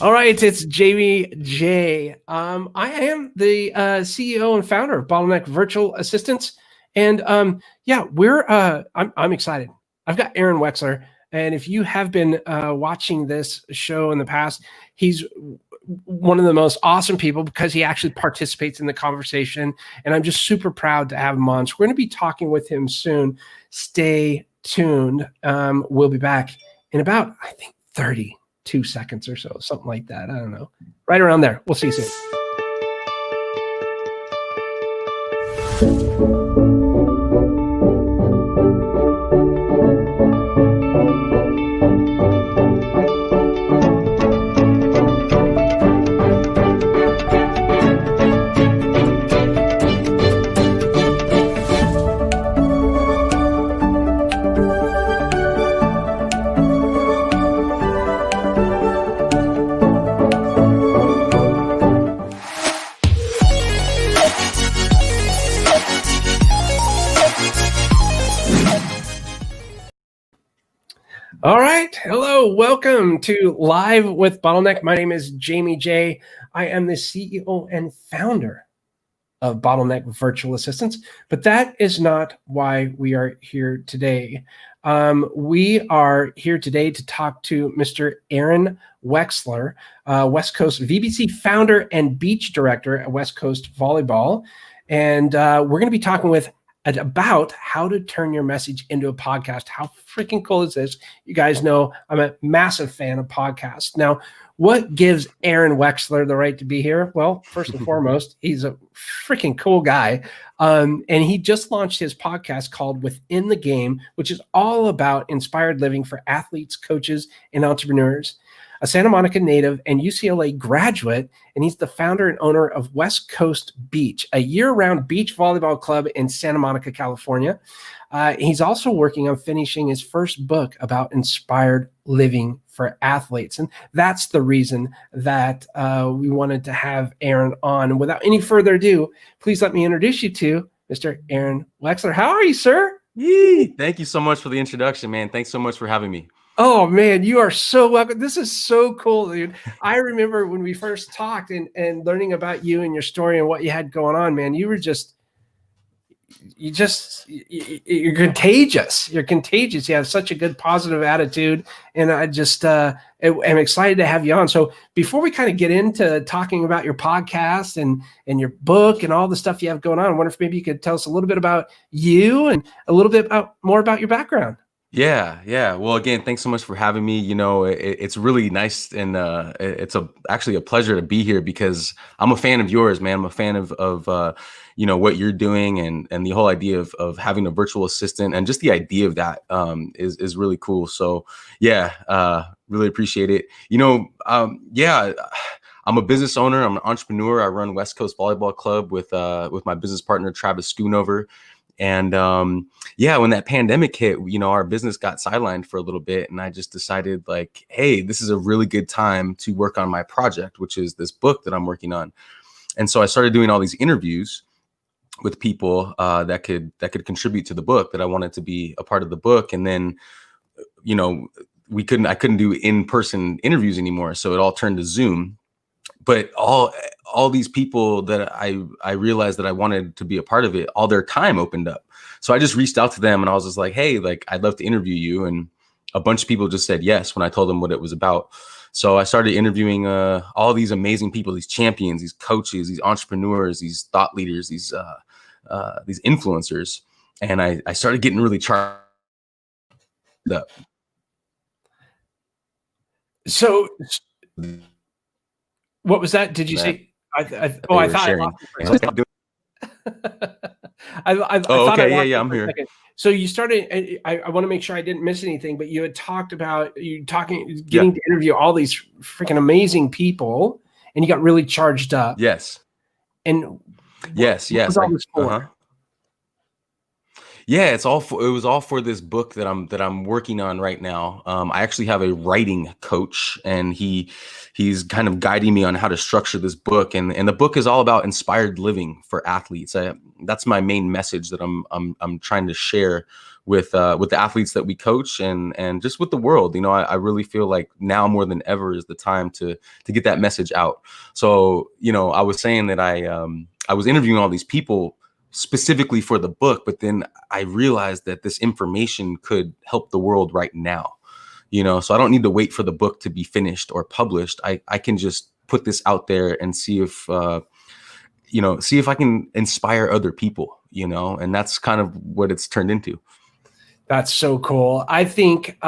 All right, it's Jamie J. I am the CEO and founder of Bottleneck Virtual Assistants, and I'm excited. I've got Erin Wexler, and if you have been watching this show in the past, he's one of the most awesome people because he actually participates in the conversation, and I'm just super proud to have him on. So we're going to be talking with him soon. Stay tuned. We'll be back in about, I think, 32 seconds or so, something like that. I don't know. Right around there. We'll see you soon. All right. Hello. Welcome to Live with Bottleneck. My name is Jamie J. I am the CEO and founder of Bottleneck Virtual Assistants, but that is not why we are here today. We are here today to talk to Mr. Erins Wexler, WestCoast VBC founder and beach director at WestCoast Volleyball. And we're going to be talking about how to turn your message into a podcast. How freaking cool is this? You guys know I'm a massive fan of podcasts. Now, what gives Erins Wexler the right to be here? Well, first and foremost, he's a freaking cool guy. And he just launched his podcast called Within the Game, which is all about inspired living for athletes, coaches, and entrepreneurs. A Santa Monica native and UCLA graduate, and he's the founder and owner of WestCoast Beach, a year-round beach volleyball club in Santa Monica, California. He's also working on finishing his first book about inspired living for athletes, and that's the reason that we wanted to have Erin on. And without any further ado, please let me introduce you to Mr. Erins Wexler. How are you, sir? Yee. Thank you so much for the introduction, man. Thanks so much for having me. Oh man, you are so welcome. This is so cool, dude. I remember when we first talked and learning about you and your story and what you had going on, man. You're contagious. You're contagious. You have such a good positive attitude. And I just am excited to have you on. So before we kind of get into talking about your podcast and your book and all the stuff you have going on, I wonder if maybe you could tell us a little bit about you and a little bit more about your background. Yeah. Well, again, thanks so much for having me. You know, it's really nice, and it's actually a pleasure to be here because I'm a fan of yours, man. I'm a fan of what you're doing, and the whole idea of having a virtual assistant, and just the idea of that is really cool. So yeah, really appreciate it. I'm a business owner. I'm an entrepreneur. I run WestCoast Volleyball Club with my business partner Travis Schoonover. And when that pandemic hit, our business got sidelined for a little bit. And I just decided, like, hey, this is a really good time to work on my project, which is this book that I'm working on. And so I started doing all these interviews with people that could contribute to the book, that I wanted to be a part of the book. And then, I couldn't do in-person interviews anymore. So it all turned to Zoom. But all these people that I realized that I wanted to be a part of it, all their time opened up. So I just reached out to them and I was just like, hey, like, I'd love to interview you. And a bunch of people just said yes when I told them what it was about. So I started interviewing all these amazing people, these champions, these coaches, these entrepreneurs, these thought leaders, these influencers. And I started getting really charged up. So what was that? Did you say? I thought I lost you. I'm here. So you started. I want to make sure I didn't miss anything, but you had talked about getting to interview all these freaking amazing people, and you got really charged up. Yes. And yes. What was all this for? Yeah, it was all for this book that I'm working on right now. I actually have a writing coach, and he's kind of guiding me on how to structure this book. And the book is all about inspired living for athletes. That's my main message that I'm trying to share with the athletes that we coach and just with the world. You know, I really feel like now more than ever is the time to get that message out. So, you know, I was saying that I was interviewing all these people specifically for the book, but then I realized that this information could help the world right now. You know, so I don't need to wait for the book to be finished or published. I can just put this out there and see if I can inspire other people, you know, and that's kind of what it's turned into. That's so cool. I think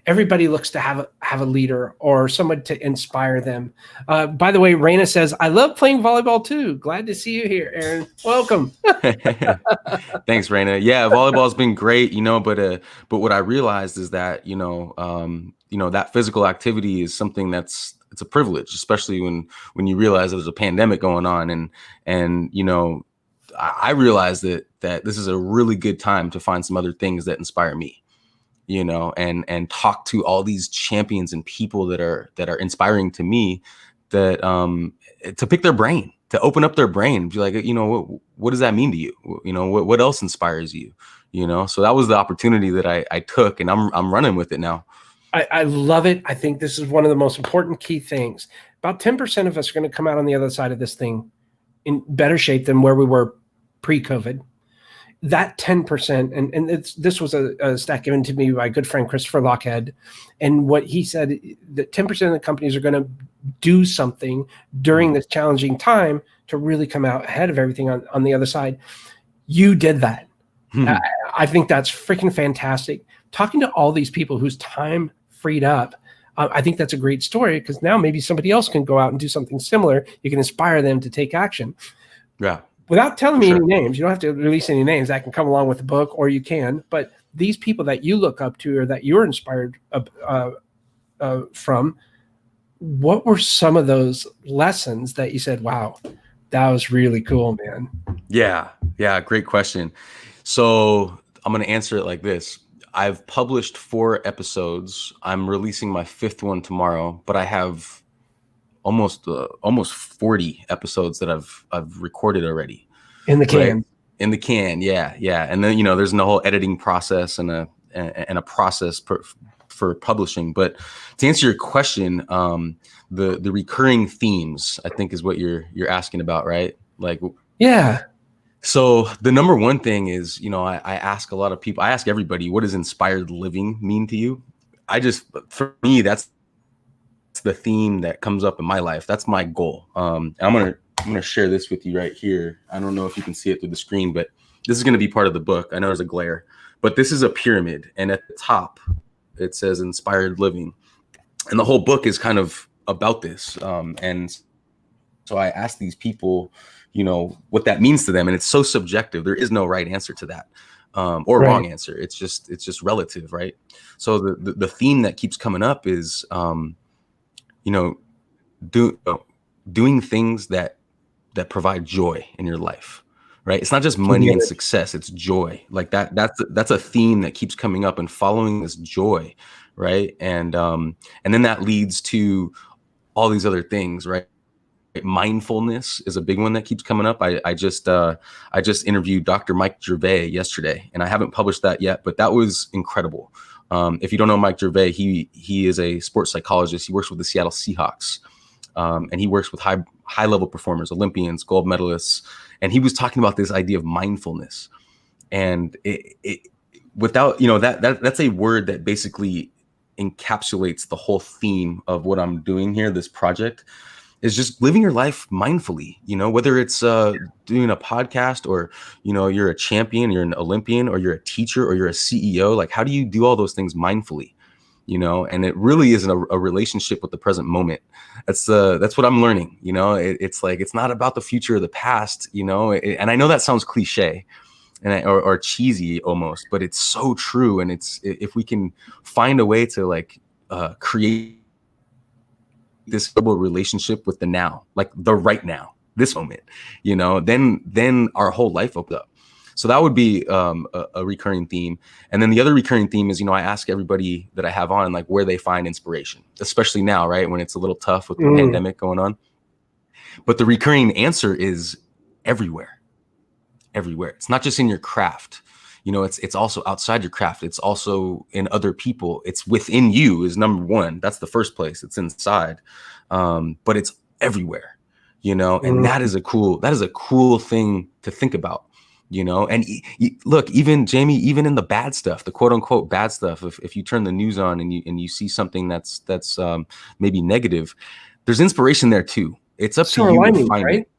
everybody looks to have a leader or someone to inspire them. By the way, Raina says, I love playing volleyball too. Glad to see you here, Erin. Welcome. Thanks, Raina. Yeah, volleyball's been great, you know, but what I realized is that, that physical activity is something it's a privilege, especially when you realize there's a pandemic going on and you know, I realized that this is a really good time to find some other things that inspire me, you know, and talk to all these champions and people that are inspiring to me, that to pick their brain, to open up their brain, be like, you know, what does that mean to you? You know, what else inspires you? You know, so that was the opportunity that I took, and I'm running with it now. I love it. I think this is one of the most important key things. About 10% of us are going to come out on the other side of this thing in better shape than where we were pre-COVID. That 10%, and this was a stat given to me by a good friend, Christopher Lockhead, and what he said, that 10% of the companies are going to do something during this challenging time to really come out ahead of everything on the other side. You did that. I think that's freaking fantastic. Talking to all these people whose time freed up, I think that's a great story, because now maybe somebody else can go out and do something similar. You can inspire them to take action. Yeah. Without telling me any names, you don't have to release any names. That can come along with the book, or you can. But these people that you look up to or that you're inspired from, what were some of those lessons that you said, wow, that was really cool, man? Yeah, great question. So I'm going to answer it like this. I've published 4 episodes. I'm releasing my 5th one tomorrow, but I have almost 40 episodes that I've recorded already. In the can. Right? In the can, yeah. And then, you know, there's no whole editing process and a process for publishing. But to answer your question, the recurring themes, I think, is what you're asking about, right? Like, yeah. So the number one thing is, you know, I ask a lot of people, I ask everybody, what does inspired living mean to you? For me, that's the theme that comes up in my life. That's my goal. I'm gonna share this with you right here. I don't know if you can see it through the screen, but this is gonna be part of the book. I know there's a glare, but this is a pyramid, and at the top it says inspired living, and the whole book is kind of about this. And so I asked these people, you know, what that means to them, and it's so subjective. There is no right answer to that, or wrong answer. It's just relative, right? So the theme that keeps coming up is, you know, doing things that provide joy in your life, right? It's not just money and success; it's joy. Like that's a theme that keeps coming up, and following this joy, right? And then that leads to all these other things, right? Mindfulness is a big one that keeps coming up. I just interviewed Dr. Mike Gervais yesterday, and I haven't published that yet, but that was incredible. If you don't know Mike Gervais, he is a sports psychologist. He works with the Seattle Seahawks, and he works with high level performers, Olympians, gold medalists, and he was talking about this idea of mindfulness. And it without, you know, that's a word that basically encapsulates the whole theme of what I'm doing here, this project. Is just living your life mindfully, you know, whether it's doing a podcast, or, you know, you're a champion, you're an Olympian, or you're a teacher, or you're a CEO. Like, how do you do all those things mindfully, you know? And it really is a relationship with the present moment. That's what I'm learning, you know. It's like, it's not about the future or the past, you know. And I know that sounds cliche or cheesy almost, but it's so true. And if we can find a way to create this relationship with the now, like the right now, this moment, you know, then our whole life opens up. So that would be a recurring theme. And then the other recurring theme is, you know, I ask everybody that I have on, like, where they find inspiration, especially now, right, when it's a little tough with the pandemic going on. But the recurring answer is everywhere. It's not just in your craft. it's also outside your craft. It's also in other people. It's within you is number one. That's the first place. It's inside. But it's everywhere, and that is a cool thing to think about, and look, even Jamie, even in the bad stuff, the quote unquote bad stuff, if you turn the news on and you see something that's maybe negative, there's inspiration there too. It's up to you to find it.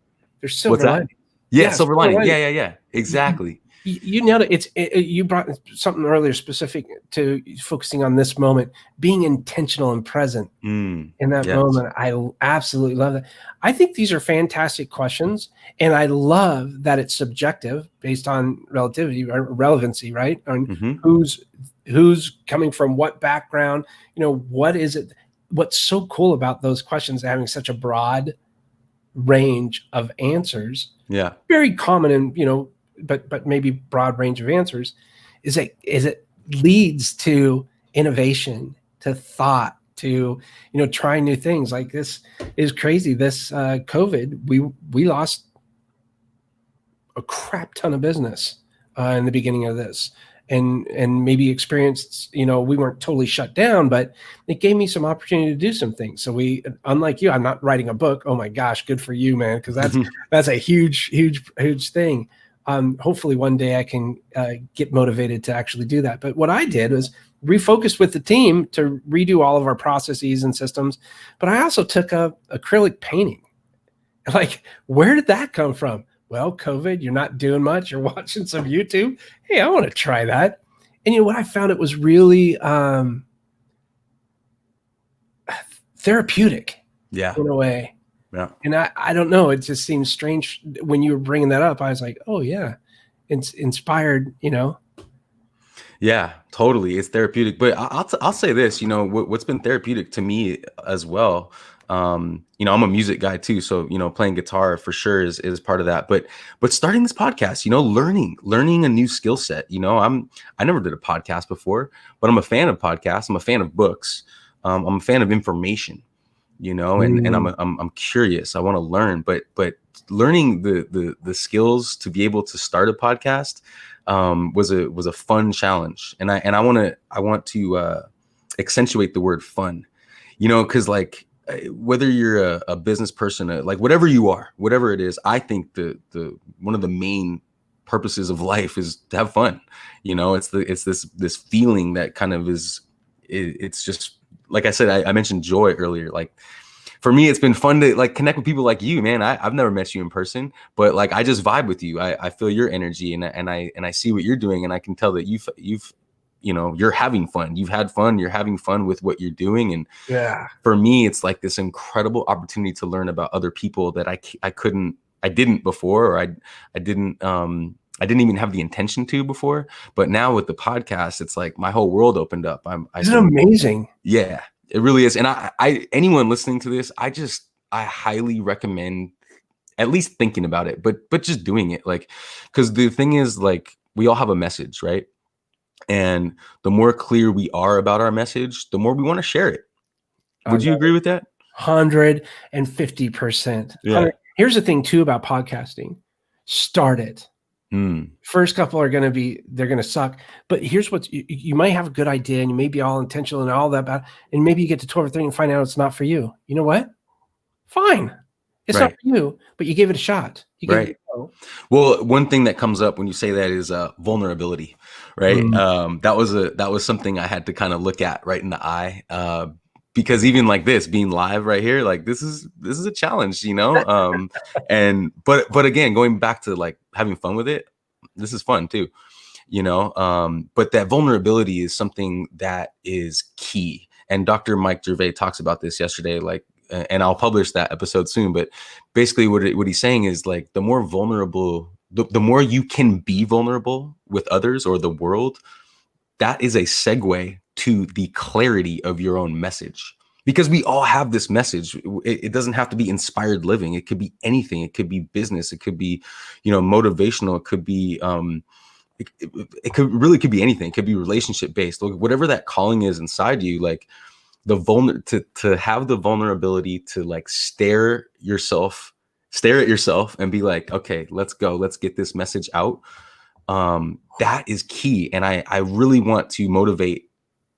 There's silver lining. Yeah, silver lining. Yeah. Exactly. You nailed it. You brought something earlier specific to focusing on this moment, being intentional and present in that moment. I absolutely love that. I think these are fantastic questions, and I love that it's subjective based on relevancy, right? On who's coming from what background, what is it? What's so cool about those questions having such a broad range of answers? Yeah, very common and but maybe broad range of answers is it leads to innovation, to thought, to trying new things. Like, this is crazy. This COVID, we lost a crap ton of business in the beginning of this, and maybe experienced, we weren't totally shut down, but it gave me some opportunity to do some things. So unlike you, I'm not writing a book. Oh my gosh, good for you, man, because that's a huge thing. Hopefully one day I can get motivated to actually do that. But what I did was refocus with the team to redo all of our processes and systems. But I also took up acrylic painting. Like, where did that come from? Well, COVID, you're not doing much. You're watching some YouTube. Hey, I want to try that. And what I found, it was really therapeutic in a way. Yeah. And I don't know. It just seems strange when you were bringing that up. I was like, oh yeah, it's inspired, Yeah, totally. It's therapeutic. But I'll say this, what's been therapeutic to me as well. I'm a music guy too. So, playing guitar for sure is part of that. But starting this podcast, learning a new skill set. I never did a podcast before, but I'm a fan of podcasts. I'm a fan of books. I'm a fan of information. And I'm curious. I want to learn, but learning the skills to be able to start a podcast was a fun challenge. And I want to accentuate the word fun, because like, whether you're a business person, like whatever you are, whatever it is, I think the one of the main purposes of life is to have fun. It's this feeling that kind of it's just, like I said, I mentioned joy earlier. Like, for me, it's been fun to like connect with people like you, man. I've never met you in person, but like, I just vibe with you. I feel your energy, and I see what you're doing, and I can tell that you're having fun. You've had fun. You're having fun with what you're doing. And for me, it's like this incredible opportunity to learn about other people that I didn't before, or I didn't even have the intention to before. But now with the podcast, it's like my whole world opened up. Isn't it amazing? Yeah, it really is. And anyone listening to this, I highly recommend at least thinking about it, but just doing it. Like, because the thing is, like, we all have a message, right? And the more clear we are about our message, the more we want to share it. Would you agree with that? 150%. Yeah. Here's the thing too about podcasting. Start it. First couple are going to suck, but here's what you might have a good idea, and you may be all intentional and all that, and maybe you get to 12 or 13 and find out it's not for you. You know what? Fine. It's not for you, but you gave it a shot. Right. Well, one thing that comes up when you say that is vulnerability, right? That was something I had to kind of look at right in the eye, because even like this being live right here, like this is a challenge, and but again, going back to like having fun with it, this is fun too, but that vulnerability is something that is key. And Dr. Mike Gervais talks about this yesterday, like, and I'll publish that episode soon, but basically what he's saying is like, the more vulnerable, the more you can be vulnerable with others or the world, that is a segue to the clarity of your own message. Because we all have this message. It doesn't have to be inspired living. It could be anything. It could be business. It could be, motivational. It could be, it could be anything. It could be relationship based. Look, whatever that calling is inside you, like to have the vulnerability to like stare at yourself and be like, okay, let's go. Let's get this message out. That is key. And I really want to motivate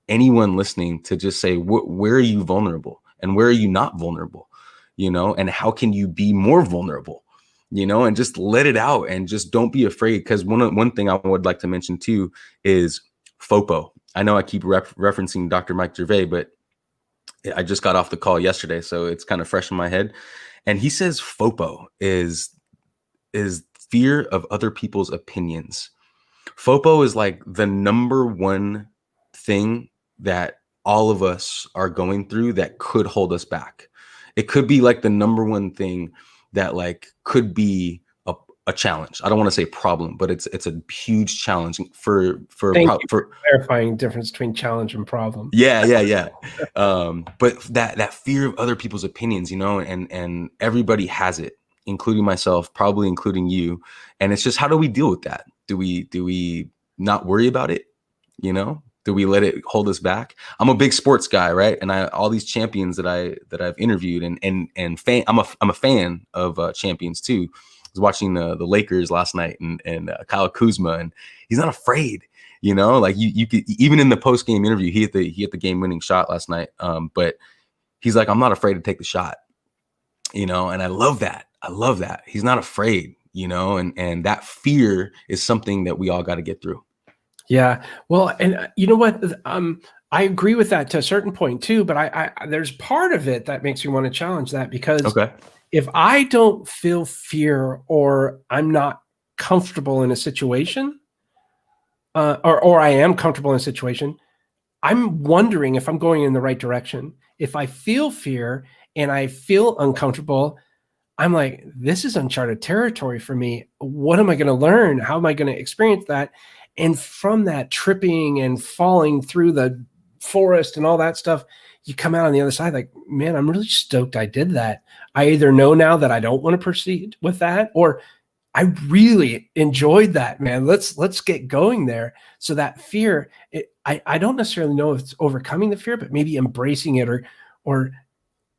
anyone listening to just say, where are you vulnerable and where are you not vulnerable, and how can you be more vulnerable, and just let it out and just don't be afraid. Because one thing I would like to mention too is FOPO. I know I keep referencing Dr. Mike Gervais, but I just got off the call yesterday, so it's kind of fresh in my head. And he says FOPO is fear of other people's opinions. FOPO is like the number one thing that all of us are going through that could hold us back. It could be like the number one thing that like could be a challenge. I don't want to say problem, but it's a huge challenge for clarifying difference between challenge and problem. Yeah. But that fear of other people's opinions, and everybody has it, including myself, probably including you. And it's just, how do we deal with that? Do we not worry about it? Do we let it hold us back? I'm a big sports guy, right? And all these champions that I've interviewed and fan, I'm a fan of champions too. I was watching the Lakers last night and Kyle Kuzma, and he's not afraid. Like you could, even in the post game interview, he hit the game winning shot last night. But he's like, I'm not afraid to take the shot. And I love that. He's not afraid. And that fear is something that we all got to get through. Yeah. Well, and you know what? I agree with that to a certain point too, but I there's part of it that makes me want to challenge that, because if I don't feel fear or I'm not comfortable in a situation, or I am comfortable in a situation, I'm wondering if I'm going in the right direction. If I feel fear and I feel uncomfortable, I'm like, this is uncharted territory for me. What am I going to learn? How am I going to experience that? And from that, tripping and falling through the forest and all that stuff, you come out on the other side like, man, I'm really stoked I did that. I either know now that I don't want to proceed with that, or I really enjoyed that, man. Let's get going there. So that fear, I don't necessarily know if it's overcoming the fear, but maybe embracing it, or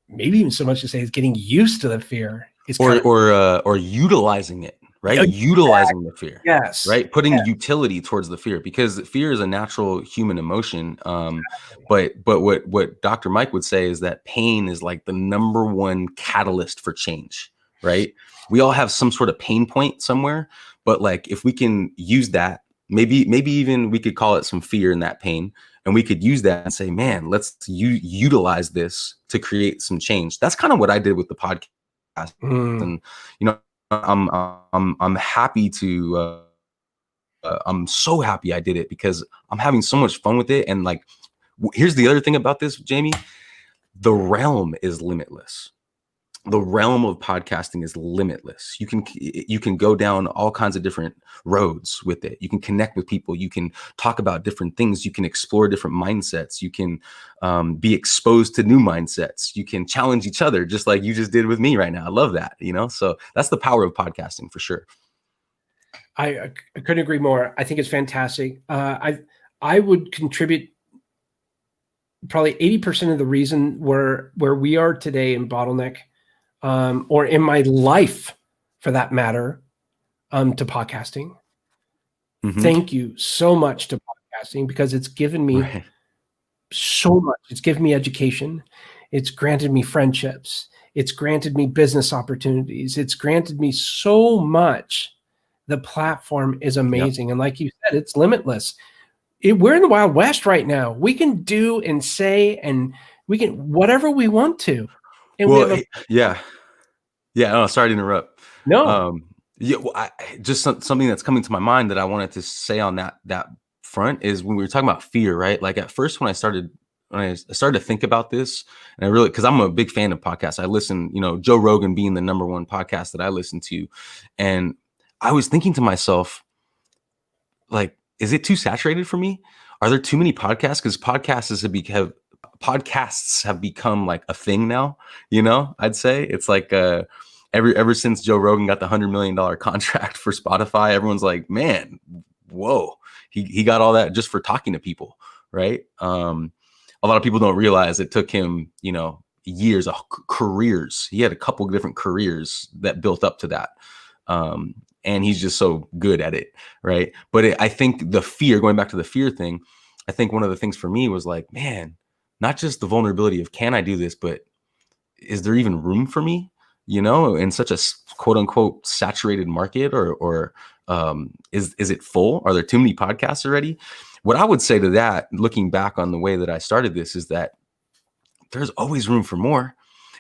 maybe even so much to say it's getting used to the fear. Or utilizing it, right? Exactly. Utilizing the fear. Yes. Right. Putting utility towards the fear, because fear is a natural human emotion. But what Dr. Mike would say is that pain is like the number one catalyst for change, right? We all have some sort of pain point somewhere, but like if we can use that, maybe even we could call it some fear in that pain, and we could use that and say, man, let's utilize this to create some change. That's kind of what I did with the podcast. And I'm happy to I'm so happy I did it, because I'm having so much fun with it. And like, here's the other thing about this, Jamie, the realm is limitless. The realm of podcasting is limitless. You can go down all kinds of different roads with it. You can connect with people. You can talk about different things. You can explore different mindsets. You can be exposed to new mindsets. You can challenge each other, just like you just did with me right now. I love that, so that's the power of podcasting for sure. I couldn't agree more. I think it's fantastic. I would contribute probably 80% of the reason where we are today in Bottleneck, or in my life for that matter, to podcasting. Mm-hmm. Thank you so much to podcasting, because it's given me so much. It's given me education. It's granted me friendships. It's granted me business opportunities. It's granted me so much. The platform is amazing. Yep. And like you said, it's limitless. We're in the Wild West right now. We can do and say, and we can whatever we want to. And yeah. Oh, sorry to interrupt. No. Just something that's coming to my mind that I wanted to say on that front is when we were talking about fear, right? Like at first when I started to think about this, and I really, because I'm a big fan of podcasts. I listen, Joe Rogan being the number one podcast that I listen to, and I was thinking to myself, like, is it too saturated for me? Are there too many podcasts? Because podcasts have become like a thing now. I'd say it's like ever since Joe Rogan got the $100 million contract for Spotify, everyone's like, man, whoa, he got all that just for talking to people, right? A lot of people don't realize it took him, years of careers. He had a couple of different careers that built up to that. and he's just so good at it, right? But I think the fear, going back to the fear thing, I think one of the things for me was like, man, not just the vulnerability of can I do this, but is there even room for me, in such a quote unquote saturated market, or is it full? Are there too many podcasts already? What I would say to that, looking back on the way that I started this, is that there's always room for more.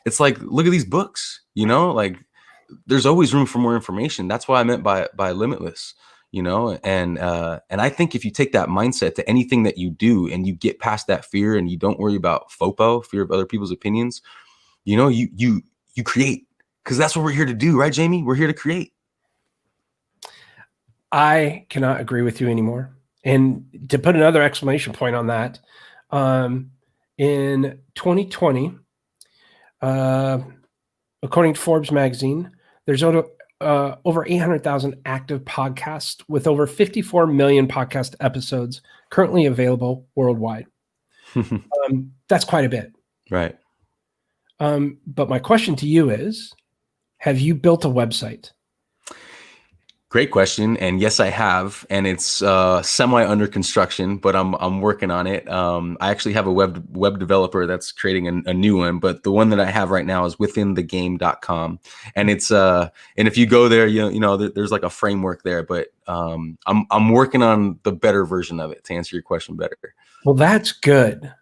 It's like, look at these books, like there's always room for more information. That's what I meant by limitless, and I think if you take that mindset to anything that you do and you get past that fear and you don't worry about FOPO, fear of other people's opinions, you create, because that's what we're here to do, right, Jamie? We're here to create. I cannot agree with you anymore. And to put another exclamation point on that, in 2020, according to Forbes magazine, there's over 800,000 active podcasts with over 54 million podcast episodes currently available worldwide. That's quite a bit. Right. But my question to you is, have you built a website? Great question. And yes, I have. And it's semi under construction, but I'm working on it. I actually have a web developer that's creating a new one, but the one that I have right now is withinthegame.com. And it's and if you go there, there's like a framework there, but I'm working on the better version of it, to answer your question better. Well, that's good.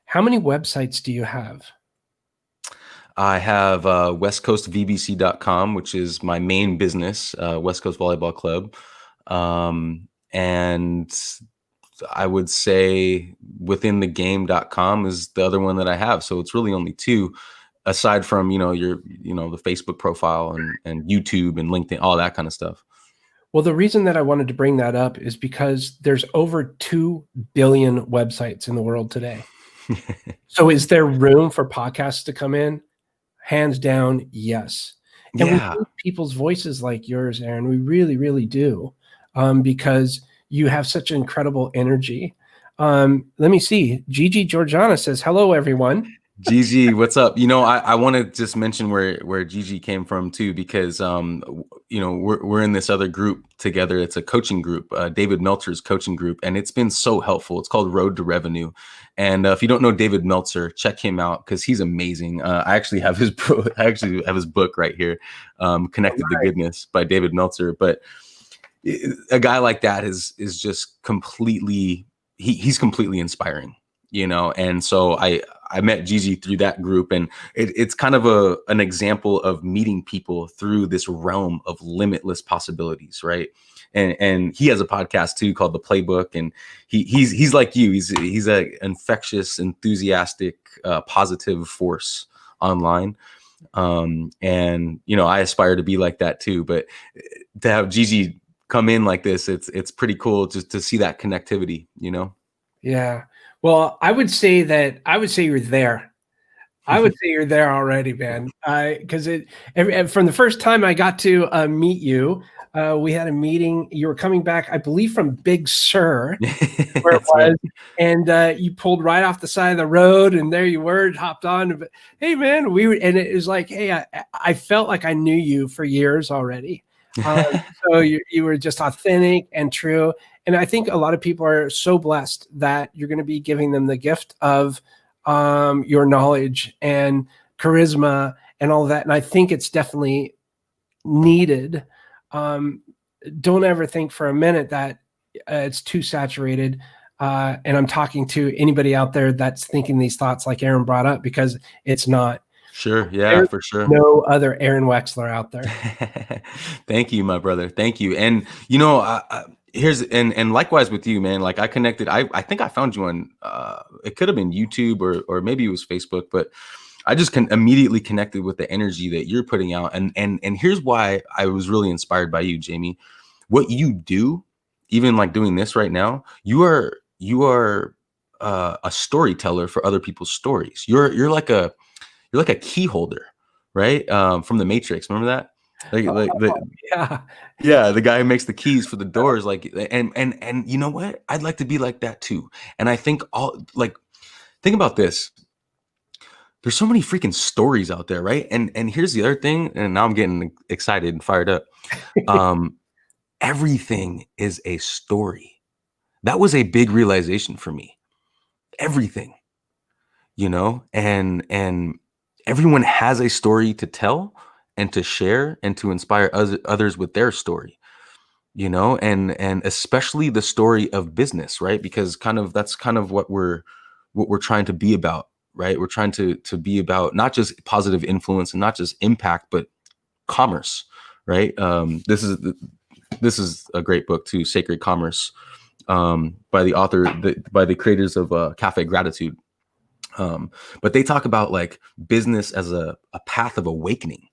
How many websites do you have? I have westcoastvbc.com, which is my main business, West Coast Volleyball Club. And I would say withinthegame.com is the other one that I have. So it's really only two, aside from, the Facebook profile and YouTube and LinkedIn, all that kind of stuff. Well, the reason that I wanted to bring that up is because there's over 2 billion websites in the world today. So is there room for podcasts to come in? Hands down, yes. And we need people's voices like yours, Erin. We really, really do, because you have such incredible energy. Let me see. Gigi Georgiana says, hello, everyone. Gigi, what's up? I want to just mention where Gigi came from too, because we're in this other group together. It's a coaching group, David Meltzer's coaching group, and it's been so helpful. It's called Road to Revenue. And if you don't know David Meltzer, check him out because he's amazing. I actually have his book right here, Connected to Goodness by David Meltzer. But a guy like that is just completely, he's completely inspiring, and so I met Gigi through that group, and it's kind of an example of meeting people through this realm of limitless possibilities, right? And he has a podcast too called The Playbook, and he's like you. He's an infectious, enthusiastic, positive force online. And I aspire to be like that too. But to have Gigi come in like this, it's pretty cool just to see that connectivity, Yeah. Well, I would say you're there. I would say you're there already, man. Because from the first time I got to meet you, we had a meeting. You were coming back, I believe, from Big Sur, where it was, right. And you pulled right off the side of the road, and there you were, hopped on. But hey, man, and it was like, hey, I felt like I knew you for years already. So you were just authentic and true. And I think a lot of people are so blessed that you're going to be giving them the gift of your knowledge and charisma and all of that. And I think it's definitely needed. Don't ever think for a minute that it's too saturated. And I'm talking to anybody out there that's thinking these thoughts like Erin brought up, because it's not. Sure. Yeah, There's for sure. No other Erin Wexler out there. Thank you, my brother. Thank you. And, and likewise with you, man. Like I connected, I think I found you on, it could have been YouTube or maybe it was Facebook, but I just immediately connected with the energy that you're putting out. And here's why I was really inspired by you, Jamie. What you do, even like doing this right now, you are a storyteller for other people's stories. You're like a key holder, right? From the Matrix. Remember that? Yeah, the guy who makes the keys for the doors. And you know what? I'd like to be like that too. And I think think about this. There's so many freaking stories out there, right? And here's the other thing. And now I'm getting excited and fired up. everything is a story. That was a big realization for me. Everything, and everyone has a story to tell and to share and to inspire others with their story, and especially the story of business, right? Because that's kind of what we're trying to be about, right? We're trying to be about not just positive influence and not just impact, but commerce, right? This is a great book too, Sacred Commerce, by the author, by the creators of Cafe Gratitude. But they talk about like business as a path of awakening,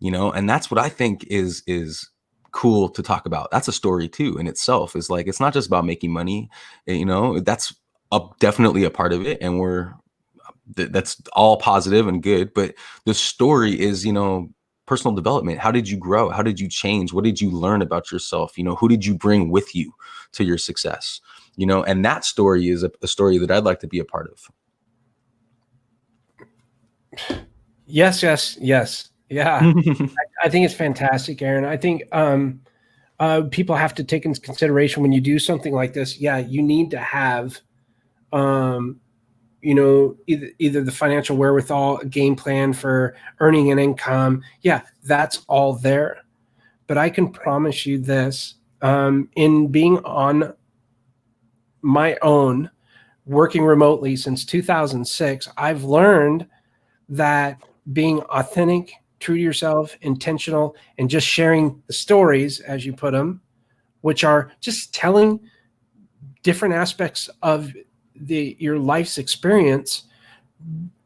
and that's what I think is cool to talk about. That's a story too in itself. Is like, it's not just about making money, that's definitely a part of it, and that's all positive and good. But the story is, personal development. How did you grow? How did you change? What did you learn about yourself? Who did you bring with you to your success? And that story is a story that I'd like to be a part of. Yes. Yeah. I think it's fantastic, Aaron. I think people have to take into consideration when you do something like this. Yeah, you need to have, either the financial wherewithal, a game plan for earning an income. Yeah, that's all there. But I can promise you this, in being on my own, working remotely since 2006, I've learned that being authentic, true to yourself, intentional, and just sharing the stories, as you put them, which are just telling different aspects of your life's experience,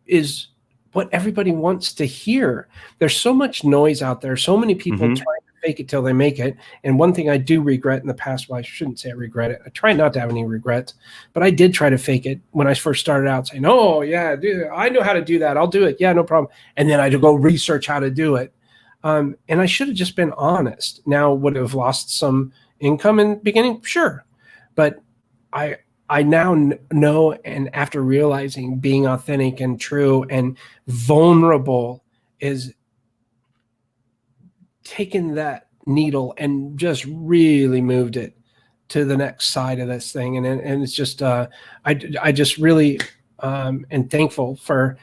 is what everybody wants to hear. There's so much noise out there, so many people trying to fake it till they make it. And one thing I do regret in the past, well, I shouldn't say I regret it. I try not to have any regrets, but I did try to fake it when I first started out, saying, oh yeah, dude, I know how to do that. I'll do it. Yeah, no problem. And then I had to go research how to do it. And I should have just been honest. Now, would have lost some income in the beginning? Sure. But I now know, and after realizing being authentic and true and vulnerable is taking that needle and just really moved it to the next side of this thing. And it's just, I just really am thankful for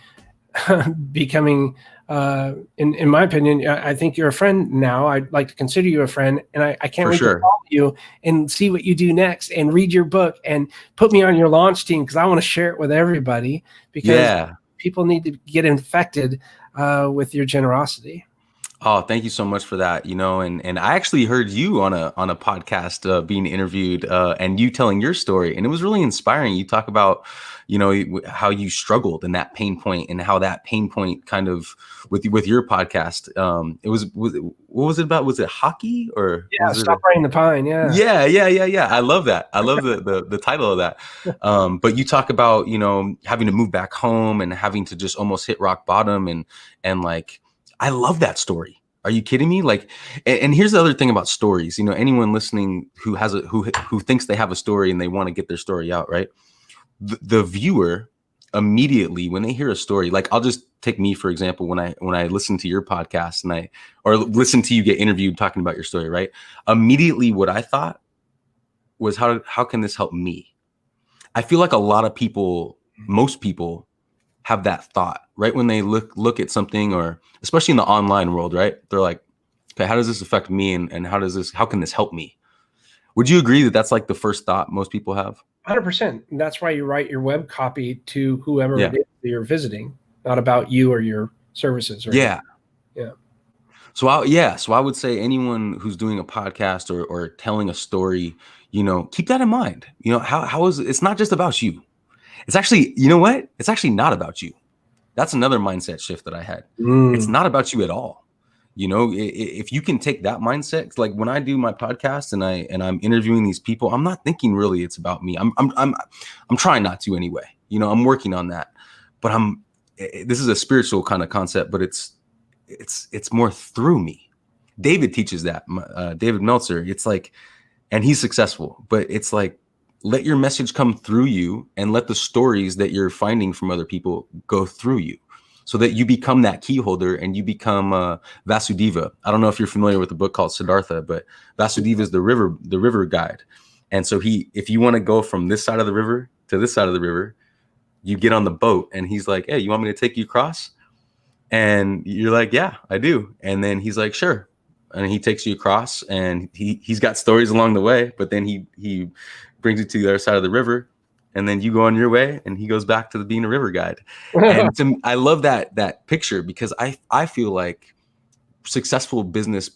becoming, in my opinion, I think you're a friend now. I'd like to consider you a friend, and I can't wait to follow you and see what you do next and read your book and put me on your launch team, because I want to share it with everybody, because people need to get infected with your generosity. Oh, thank you so much for that. And I actually heard you on a podcast being interviewed, and you telling your story, and it was really inspiring. You talk about, how you struggled and that pain point, and how that pain point kind of with your podcast. What was it about? Was it hockey or? Yeah, Stop Rain the Pine. Yeah. I love that. I love the title of that. But you talk about, having to move back home and having to just almost hit rock bottom, and like, I love that story. Are you kidding me? Like, and here's the other thing about stories. Anyone listening who has who thinks they have a story and they want to get their story out, right? The viewer immediately, when they hear a story, like, I'll just take me for example. When I listen to your podcast or listen to you get interviewed talking about your story, right? Immediately, what I thought was, how can this help me? I feel like a lot of people, most people, have that thought right when they look at something, or especially in the online world, right? They're like, okay, how does this affect me, and how can this help me? Would you agree that that's like the first thought most people have? 100%. That's why you write your web copy to whoever it is that you're visiting, not about you or your services. Yeah. So I would say anyone who's doing a podcast or telling a story, keep that in mind. How is it's not just about you. It's actually, you know what? It's actually not about you. That's another mindset shift that I had. It's not about you at all. If you can take that mindset, like when I do my podcast and I'm interviewing these people, I'm not thinking really it's about me. I'm trying not to anyway. I'm working on that. But this is a spiritual kind of concept, but it's more through me. David teaches that. David Meltzer. It's like, and he's successful, but it's like, let your message come through you, and let the stories that you're finding from other people go through you. so that you become that key holder and you become Vasudeva. I don't know if you're familiar with the book called Siddhartha, but Vasudeva is the river guide. And so if you want to go from this side of the river to this side of the river, you get on the boat and he's like, hey, you want me to take you across? And you're like, yeah, I do. And then he's like, sure. And he takes you across, and he's got stories along the way, but then he brings you to the other side of the river, and then you go on your way, and he goes back to being a river guide. And I love that picture, because I feel like successful business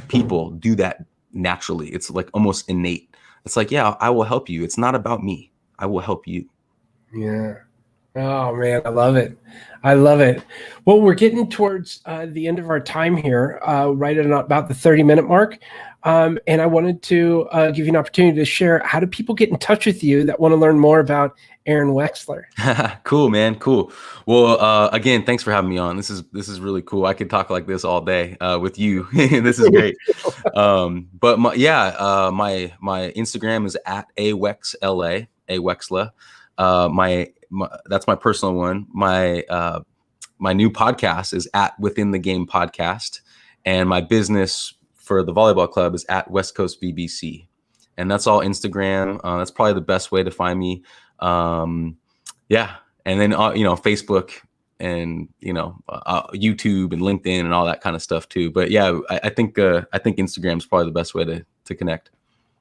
people do that naturally. It's like almost innate. It's like, yeah, I will help you. It's not about me. I will help you. Yeah. Oh man, I love it. I love it. Well, we're getting towards the end of our time here, right at about the 30-minute mark. And I wanted to give you an opportunity to share, how do people get in touch with you that want to learn more about Erins Wexler? Cool, man. Cool. Well, again, thanks for having me on. This is really cool. I could talk like this all day with you. This is great. But my Instagram is at awexla. That's my personal one. My new podcast is at Within the Game Podcast, and my business for the volleyball club is at WestCoast BBC, and that's all Instagram. That's probably the best way to find me. Yeah, and then Facebook and YouTube and LinkedIn and all that kind of stuff too. But yeah, I think Instagram is probably the best way to connect.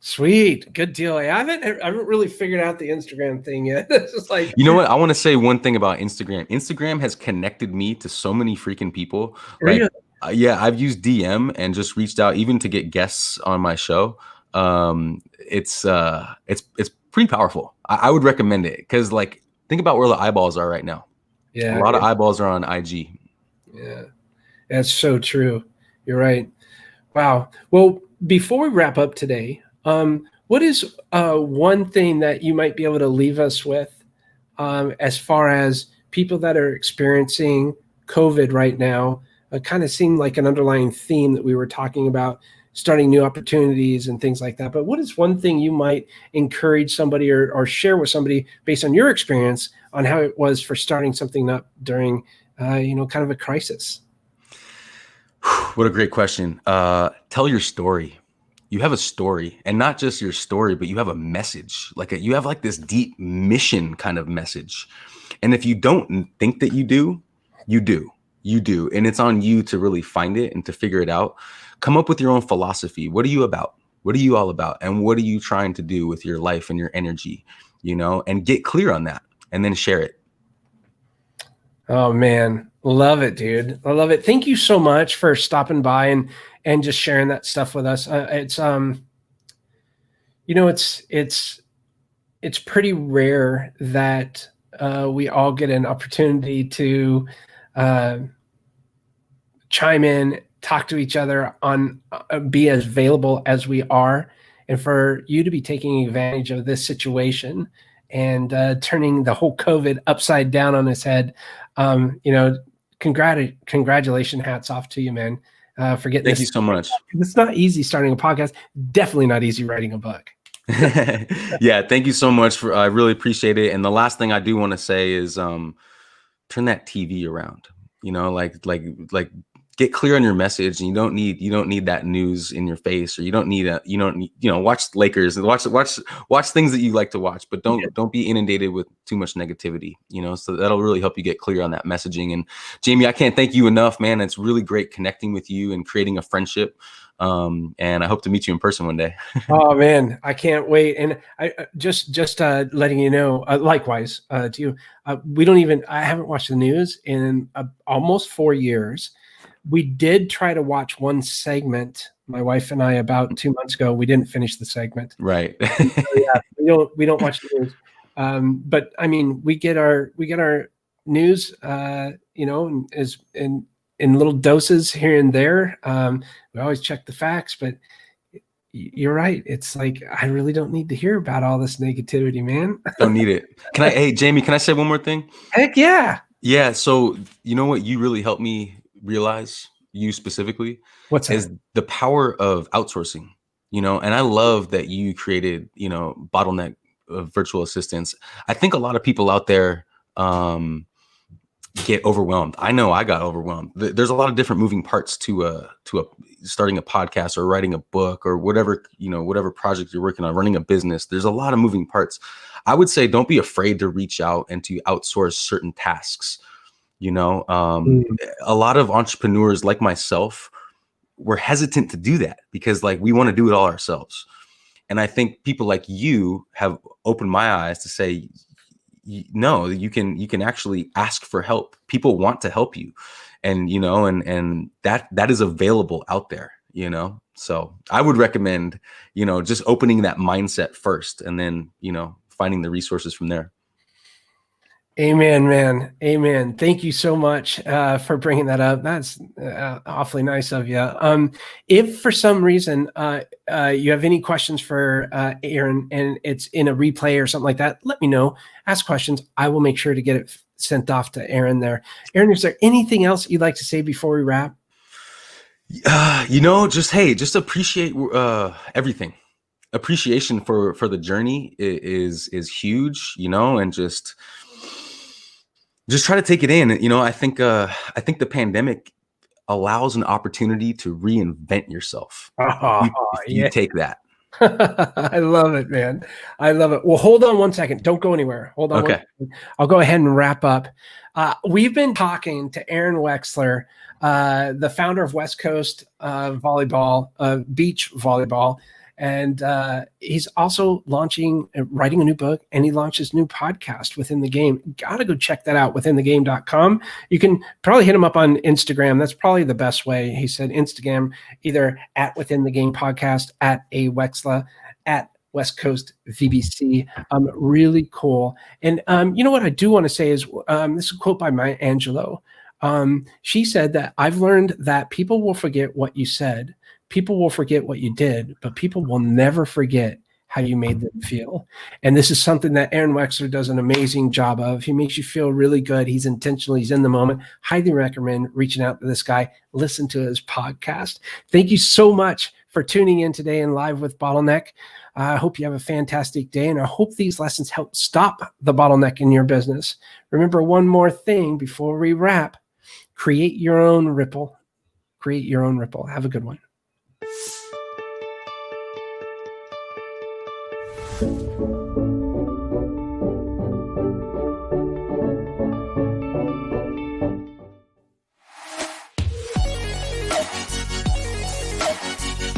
Sweet. Good deal. I haven't really figured out the Instagram thing yet. It's just like, you know what? I want to say one thing about Instagram. Instagram has connected me to so many freaking people. really? Like, yeah, I've used DM and just reached out even to get guests on my show. It's pretty powerful. I would recommend it, because like, think about where the eyeballs are right now. Yeah. A lot of eyeballs are on IG. Yeah, that's so true. You're right. Wow. Well, before we wrap up today, what is one thing that you might be able to leave us with, as far as people that are experiencing COVID right now? Kind of seemed like an underlying theme that we were talking about, starting new opportunities and things like that. But what is one thing you might encourage somebody or share with somebody based on your experience on how it was for starting something up during, kind of a crisis? What a great question. Tell your story. You have a story, and not just your story, but you have a message. You have like this deep mission kind of message. And if you don't think that you do, you do. You do. And it's on you to really find it and to figure it out. Come up with your own philosophy. What are you about? What are you all about? And what are you trying to do with your life and your energy, and get clear on that, and then share it. Oh man, love it, dude. I love it. Thank you so much for stopping by and just sharing that stuff with us. It's pretty rare that we all get an opportunity to chime in, talk to each other, on be as available as we are, and for you to be taking advantage of this situation and turning the whole COVID upside down on its head. Congratulations, hats off to you, man, for getting Thank you so much. It's not easy starting a podcast. Definitely not easy writing a book. Yeah, thank you so much. I really appreciate it. And the last thing I do want to say is turn that TV around. Like get clear on your message, and you don't need that news in your face, or you don't need watch Lakers and watch things that you like to watch, but don't be inundated with too much negativity, so that'll really help you get clear on that messaging. And Jamie, I can't thank you enough, man. It's really great connecting with you and creating a friendship. And I hope to meet you in person one day. Oh man, I can't wait. And I just letting you know, likewise to you, I haven't watched the news in almost 4 years. We did try to watch one segment, my wife and I, about 2 months ago. We didn't finish the segment. Right. So, yeah, we don't watch the news. But I mean, we get our news, as in little doses here and there. We always check the facts, but you're right. It's like, I really don't need to hear about all this negativity, man. Don't need it. Hey, Jamie, can I say one more thing? Heck yeah. Yeah. So you know what you really helped me realize, you specifically? What's that? Is the power of outsourcing, and I love that you created, Bottleneck virtual assistants. I think a lot of people out there, get overwhelmed. I know I got overwhelmed. There's a lot of different moving parts to starting a podcast or writing a book or whatever, whatever project you're working on, running a business. There's a lot of moving parts. I would say don't be afraid to reach out and to outsource certain tasks. A lot of entrepreneurs like myself were hesitant to do that because like we want to do it all ourselves. And I think people like you have opened my eyes to say, no, you can actually ask for help. People want to help you, and and that is available out there. So I would recommend just opening that mindset first, and then finding the resources from there. Amen, man. Amen. Thank you so much for bringing that up. That's awfully nice of you. If for some reason you have any questions for Erin and it's in a replay or something like that, let me know. Ask questions. I will make sure to get it sent off to Erin there. Erin, is there anything else you'd like to say before we wrap? Just appreciate everything. Appreciation for the journey is huge, and just try to take it in. I think the pandemic allows an opportunity to reinvent yourself. If you take that. I love it, man. I love it. Well, hold on one second. Don't go anywhere. Hold on. Okay. I'll go ahead and wrap up. We've been talking to Erin Wexler, the founder of WestCoast volleyball, beach volleyball. And he's also writing a new book, and he launched his new podcast, Within the Game. Got to go check that out, withinthegame.com. You can probably hit him up on Instagram. That's probably the best way. He said Instagram, either at Within the Game Podcast, at A Wexler, at West Coast VBC. Really cool. And what I do want to say is, this is a quote by Maya Angelou. She said that I've learned that people will forget what you said. People will forget what you did, but people will never forget how you made them feel. And this is something that Erin Wexler does an amazing job of. He makes you feel really good. He's intentional. He's in the moment. Highly recommend reaching out to this guy. Listen to his podcast. Thank you so much for tuning in today in Live with Bottleneck. I hope you have a fantastic day, and I hope these lessons help stop the bottleneck in your business. Remember one more thing before we wrap. Create your own ripple. Create your own ripple. Have a good one.